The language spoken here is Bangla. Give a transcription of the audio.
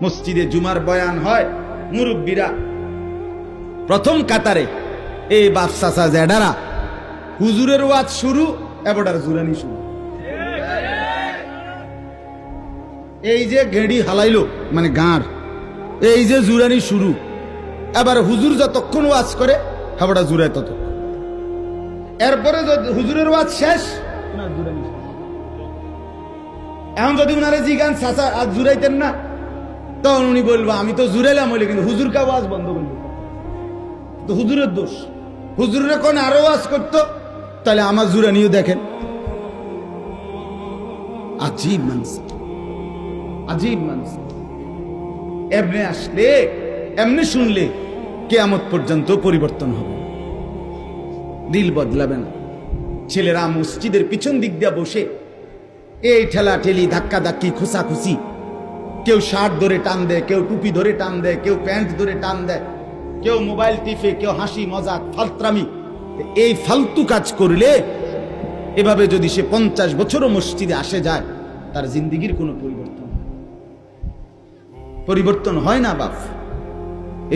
মসজিদে জুমার বয়ান হয়, মুরব্বীরা প্রথম কাতারে এই বাপ চাচা জেডারা হুজুরের ওয়াজ শুরু, এবারে জুরানি শুরু। এই যে গেড়ি হালাইলো মানে গাঁড়, এই যে জুরানি শুরু। এবার হুজুর যতক্ষণ ওয়াজ করে হাবড়া জুড়ায় তত, এরপরে হুজুরের ওয়াজ শেষ, জুরানি শেষ। এখন যদি উনারে জিগান চাচা আজ জুড়াইতেন না, তখন উনি বলবো আমি তো জুড়াইলাম হইলে, কিন্তু হুজুর কা ওয়াজ বন্ধ করল, তো হুজুরের দোষ। হুজুরের কোন আরো ওয়াজ করতো, তাহলে আমার জুরানিও দেখেন। আজীব মানুষ, আজীব মানুষ। এমনি আসলে এমনি শুনলে কিয়ামত পর্যন্ত পরিবর্তন হবে, দিল বদলাবে না। ছেলেরা মসজিদের পিছন দিক দিয়ে বসে এই ঠেলা ঠেলি, ধাক্কা ধাক্কি, খুসাখুসি, কেউ শার্ট ধরে টান দেয়, কেউ টুপি ধরে টান দেয়, কেউ প্যান্ট ধরে টান দেয়, কেউ মোবাইল টিপে, কেউ হাসি মজাক ফালত্রামি। এই ফালতু কাজ করলে এভাবে যদি সে 50 বছরও মসজিদে আসে যায়, তার জিন্দিগির কোনো পরিবর্তন হয় না বাপ।